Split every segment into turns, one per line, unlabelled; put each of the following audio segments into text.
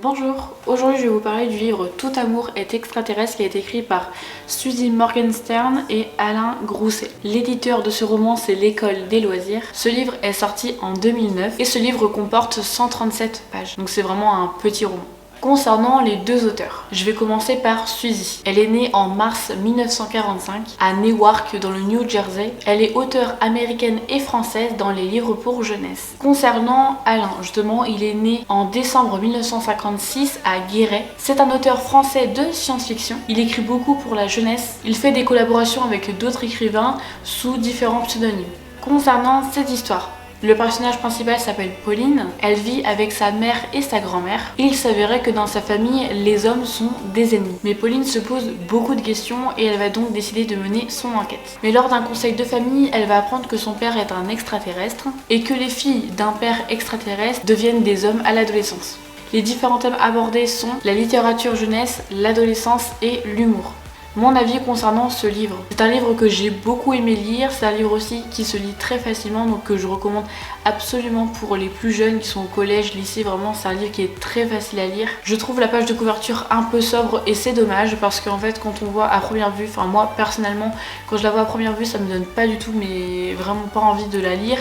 Bonjour, aujourd'hui je vais vous parler du livre Tout amour est extraterrestre qui a été écrit par Suzy Morgenstern et Alain Grousset. L'éditeur de ce roman c'est l'École des loisirs. Ce livre est sorti en 2009 et ce livre comporte 137 pages, donc c'est vraiment un petit roman. Concernant les deux auteurs, je vais commencer par Suzy. Elle est née en mars 1945 à Newark dans le New Jersey. Elle est auteure américaine et française dans les livres pour jeunesse. Concernant Alain, justement, il est né en décembre 1956 à Guéret. C'est un auteur français de science-fiction. Il écrit beaucoup pour la jeunesse. Il fait des collaborations avec d'autres écrivains sous différents pseudonymes. Concernant cette histoire, le personnage principal s'appelle Pauline, elle vit avec sa mère et sa grand-mère. Il s'avérait que dans sa famille, les hommes sont des ennemis. Mais Pauline se pose beaucoup de questions et elle va donc décider de mener son enquête. Mais lors d'un conseil de famille, elle va apprendre que son père est un extraterrestre et que les filles d'un père extraterrestre deviennent des hommes à l'adolescence. Les différents thèmes abordés sont la littérature jeunesse, l'adolescence et l'humour. Mon avis concernant ce livre, c'est un livre que j'ai beaucoup aimé lire, c'est un livre aussi qui se lit très facilement, donc que je recommande absolument pour les plus jeunes qui sont au collège, lycée. Vraiment c'est un livre qui est très facile à lire. Je trouve la page de couverture un peu sobre et c'est dommage parce qu'en fait quand on voit à première vue, enfin moi personnellement quand je la vois à première vue ça me donne pas du tout mais vraiment pas envie de la lire,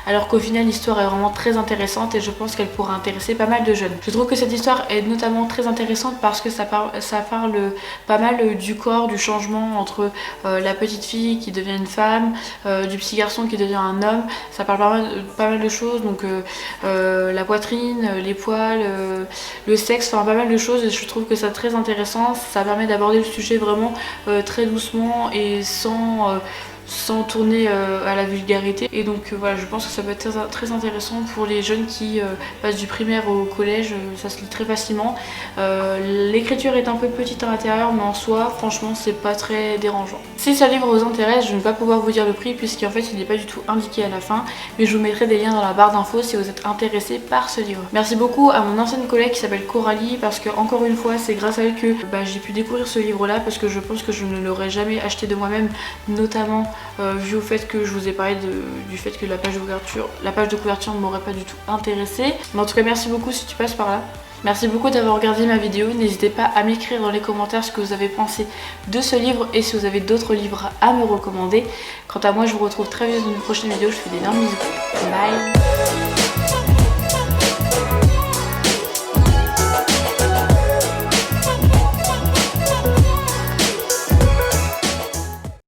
alors qu'au final l'histoire est vraiment très intéressante et je pense qu'elle pourra intéresser pas mal de jeunes. Je trouve que cette histoire est notamment très intéressante parce que ça parle pas mal du corps, du changement entre la petite fille qui devient une femme, du petit garçon qui devient un homme. Ça parle pas mal de choses, donc la poitrine, les poils, le sexe, enfin pas mal de choses, et je trouve que c'est très intéressant. Ça permet d'aborder le sujet vraiment très doucement et sans tourner à la vulgarité, et donc voilà, je pense que ça peut être très intéressant pour les jeunes qui passent du primaire au collège. Ça se lit très facilement. L'écriture est un peu petite à l'intérieur, mais en soi franchement c'est pas très dérangeant. Si ce livre vous intéresse, je ne vais pas pouvoir vous dire le prix puisqu'en fait il n'est pas du tout indiqué à la fin, mais je vous mettrai des liens dans la barre d'infos si vous êtes intéressé par ce livre. Merci beaucoup à mon ancienne collègue qui s'appelle Coralie, parce que encore une fois c'est grâce à elle que j'ai pu découvrir ce livre là, parce que je pense que je ne l'aurais jamais acheté de moi-même, notamment vu au fait que je vous ai parlé du fait que la page de couverture ne m'aurait pas du tout intéressée. Mais en tout cas merci beaucoup si tu passes par là. Merci beaucoup d'avoir regardé ma vidéo, n'hésitez pas à m'écrire dans les commentaires ce que vous avez pensé de ce livre et si vous avez d'autres livres à me recommander. Quant à moi je vous retrouve très vite dans une prochaine vidéo, je vous fais d'énormes bisous. Bye.